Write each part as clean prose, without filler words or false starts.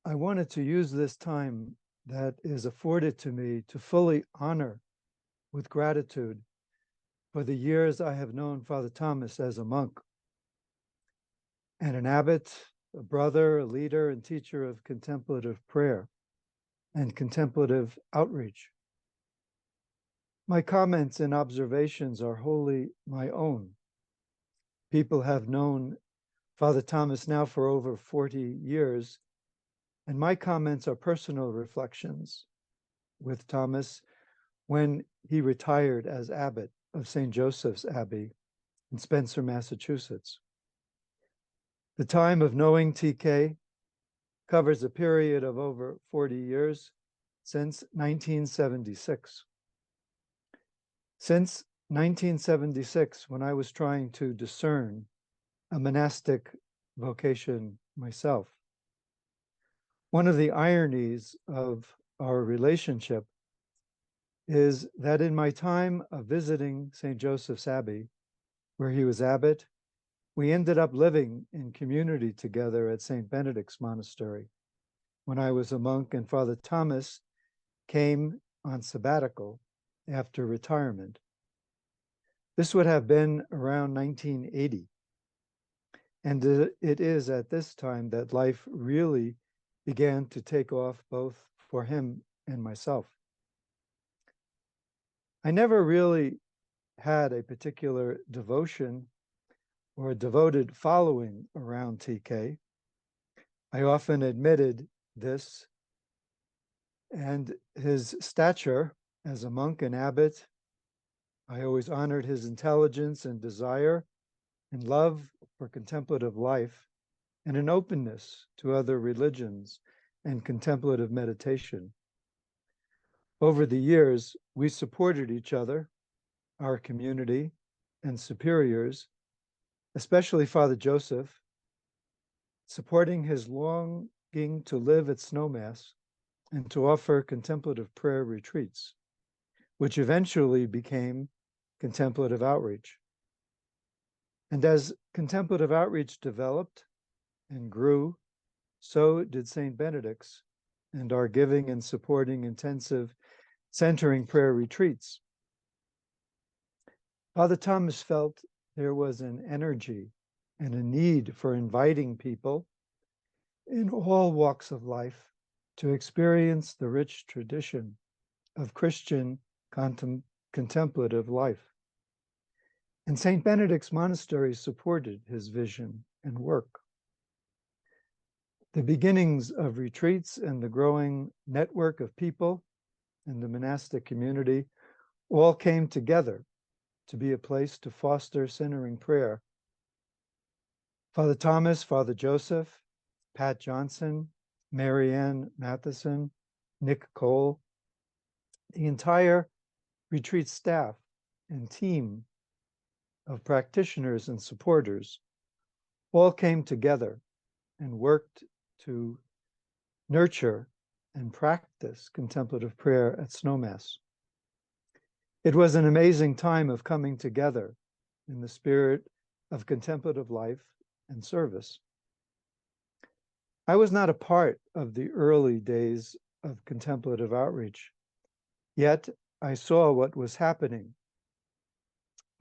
I wanted to use this time that is afforded to me to fully honor with gratitude for the years I have known Father Thomas as a monk and an abbot, a brother, a leader, and teacher of contemplative prayer and contemplative outreach. My comments and observations are wholly my own. People have known Father Thomas now for over 40 years, and my comments are personal reflections with Thomas when he retired as abbot of St. Joseph's Abbey in Spencer, Massachusetts. The time of knowing TK covers a period of over 40 years since 1976. Since 1976, when I was trying to discern a monastic vocation myself. One of the ironies of our relationship is that in my time of visiting St. Joseph's Abbey, where he was abbot, we ended up living in community together at St. Benedict's Monastery when I was a monk, and Father Thomas came on sabbatical after retirement. This would have been around 1980. And it is at this time that life really began to take off both for him and myself. I never really had a particular devotion or a devoted following around TK. I often admitted this, and his stature as a monk and abbot, I always honored his intelligence and desire and love for contemplative life and an openness to other religions and contemplative meditation. Over the years, we supported each other, our community, and superiors, especially Father Joseph, supporting his longing to live at Snowmass and to offer contemplative prayer retreats, which eventually became Contemplative Outreach. And as Contemplative Outreach developed and grew, so did St. Benedict's and our giving and supporting intensive centering prayer retreats. Father Thomas felt there was an energy and a need for inviting people in all walks of life to experience the rich tradition of Christian contemplative life. And St. Benedict's Monastery supported his vision and work. The beginnings of retreats and the growing network of people in the monastic community all came together to be a place to foster centering prayer. Father Thomas, Father Joseph, Pat Johnson, Marianne Matheson, Nick Cole, the entire retreat staff and team of practitioners and supporters all came together and worked to nurture and practice contemplative prayer at Snowmass. It was an amazing time of coming together in the spirit of contemplative life and service. I was not a part of the early days of contemplative outreach, yet I saw what was happening.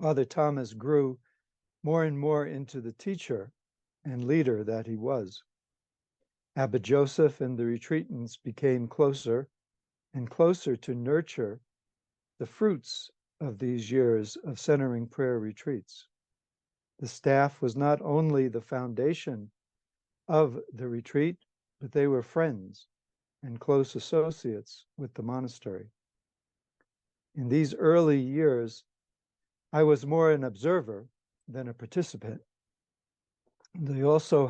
Father Thomas grew more and more into the teacher and leader that he was. Abbot Joseph and the retreatants became closer and closer to nurture the fruits of these years of centering prayer retreats. The staff was not only the foundation of the retreat, but they were friends and close associates with the monastery. In these early years, I was more an observer than a participant. They also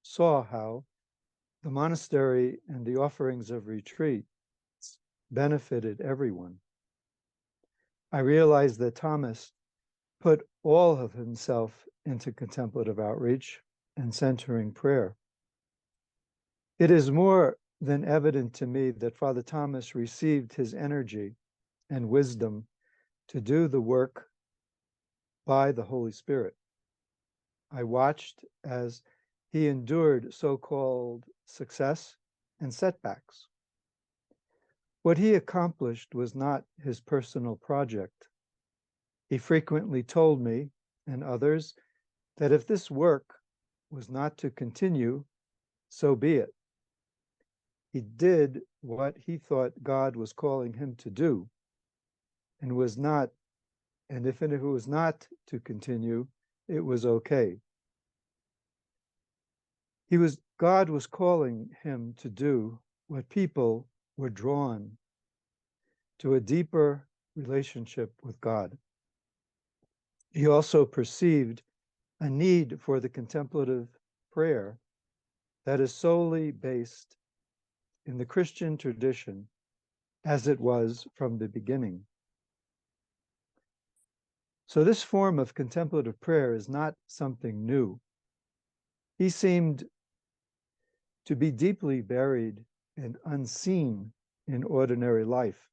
saw how the monastery and the offerings of retreat benefited everyone. I realized that Thomas put all of himself into contemplative outreach and centering prayer. It is more than evident to me that Father Thomas received his energy and wisdom to do the work by the Holy Spirit. I watched as he endured so-called success and setbacks. What he accomplished was not his personal project. He frequently told me and others that if this work was not to continue, so be it. He did what he thought God was calling him to do, and if it was not to continue, it was okay. God was calling him to do what people were drawn to, a deeper relationship with God. He also perceived a need for the contemplative prayer that is solely based in the Christian tradition as it was from the beginning. So this form of contemplative prayer is not something new. He seemed to be deeply buried and unseen in ordinary life.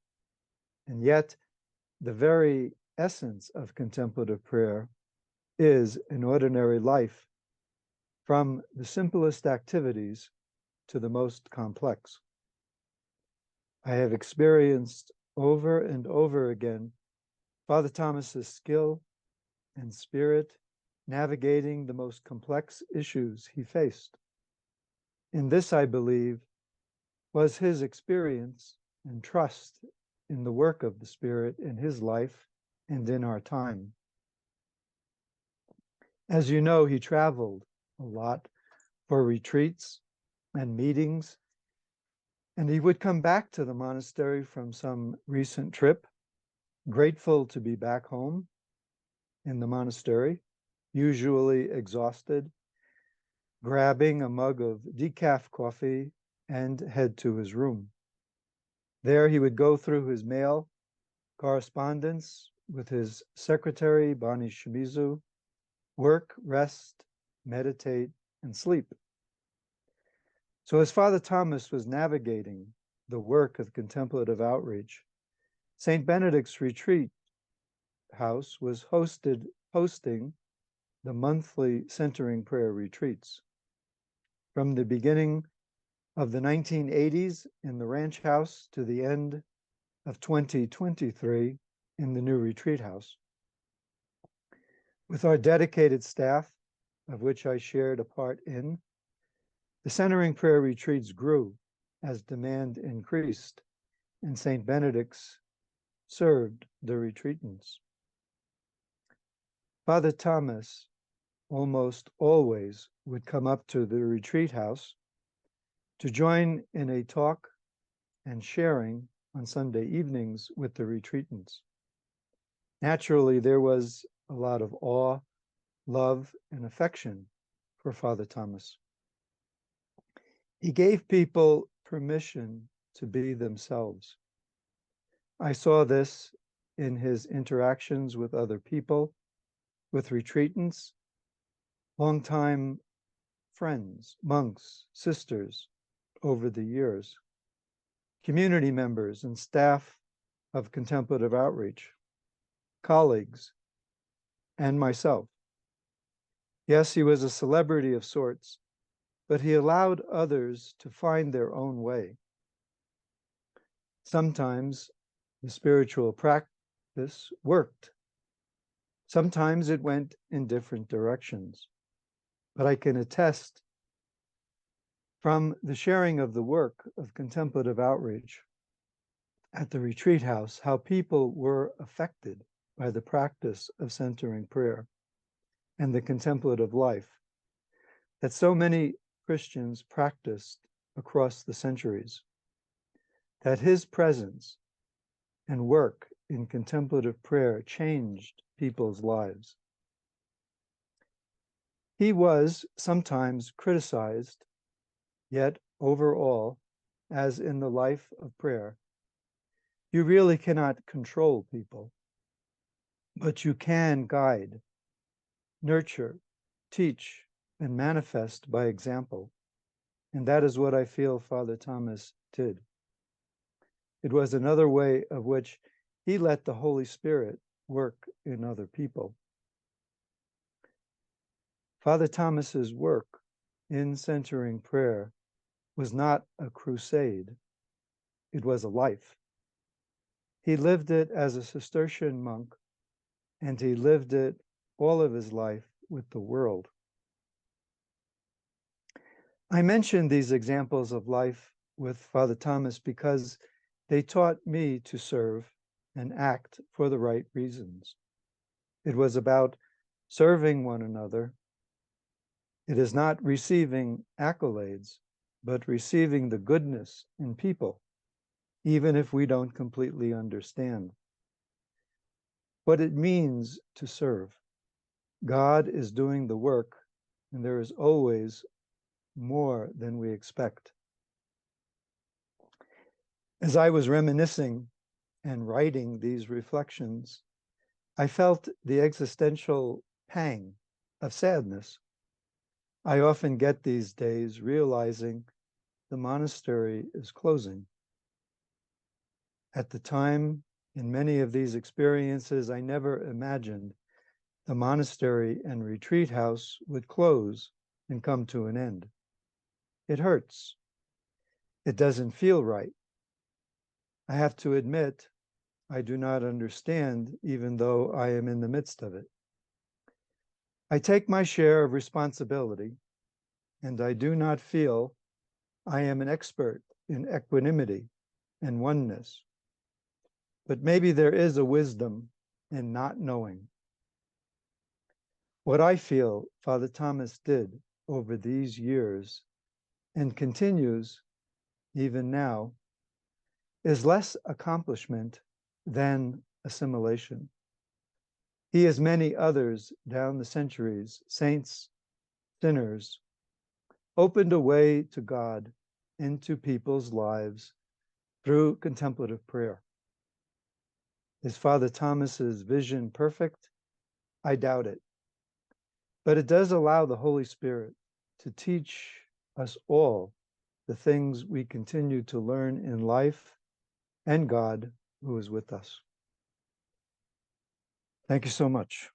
And yet, the very essence of contemplative prayer is in ordinary life, from the simplest activities to the most complex. I have experienced over and over again Father Thomas's skill and spirit navigating the most complex issues he faced. In this, I believe, was his experience and trust in the work of the Spirit in his life and in our time. As you know, he traveled a lot for retreats and meetings, and he would come back to the monastery from some recent trip, grateful to be back home in the monastery, usually exhausted, grabbing a mug of decaf coffee and head to his room. There he would go through his mail correspondence with his secretary, Bani Shimizu, work, rest, meditate, and sleep. So as Father Thomas was navigating the work of contemplative outreach, St. Benedict's retreat house was hosting the monthly centering prayer retreats. From the beginning of the 1980s in the ranch house to the end of 2023 in the new retreat house. With our dedicated staff, of which I shared a part in, the centering prayer retreats grew as demand increased, and St. Benedict's served the retreatants. Father Thomas almost always would come up to the retreat house to join in a talk and sharing on Sunday evenings with the retreatants. Naturally, there was a lot of awe, love, and affection for Father Thomas. He gave people permission to be themselves. I saw this in his interactions with other people, with retreatants, longtime friends, monks, sisters over the years, community members and staff of Contemplative Outreach, colleagues, and myself. Yes, he was a celebrity of sorts, but he allowed others to find their own way. Sometimes the spiritual practice worked. Sometimes it went in different directions. But I can attest from the sharing of the work of contemplative outreach at the retreat house how people were affected by the practice of centering prayer and the contemplative life that so many Christians practiced across the centuries, that his presence and work in contemplative prayer changed people's lives. He was sometimes criticized, yet overall, as in the life of prayer, you really cannot control people, but you can guide, nurture, teach, and manifest by example. And that is what I feel Father Thomas did. It was another way of which he let the Holy Spirit work in other people. Father Thomas's work in centering prayer was not a crusade, it was a life. He lived it as a Cistercian monk, and he lived it all of his life with the world. I mention these examples of life with Father Thomas because they taught me to serve and act for the right reasons. It was about serving one another. It is not receiving accolades, but receiving the goodness in people, even if we don't completely understand what it means to serve. God is doing the work, and there is always more than we expect. As I was reminiscing and writing these reflections, I felt the existential pang of sadness I often get these days, realizing the monastery is closing. At the time, in many of these experiences, I never imagined the monastery and retreat house would close and come to an end. It hurts. It doesn't feel right. I have to admit, I do not understand, even though I am in the midst of it. I take my share of responsibility, and I do not feel I am an expert in equanimity and oneness. But maybe there is a wisdom in not knowing. What I feel Father Thomas did over these years and continues even now is less accomplishment than assimilation. He, as many others down the centuries, saints, sinners, opened a way to God into people's lives through contemplative prayer. Is Father Thomas's vision perfect? I doubt it. But it does allow the Holy Spirit to teach us all the things we continue to learn in life and God who is with us. Thank you so much.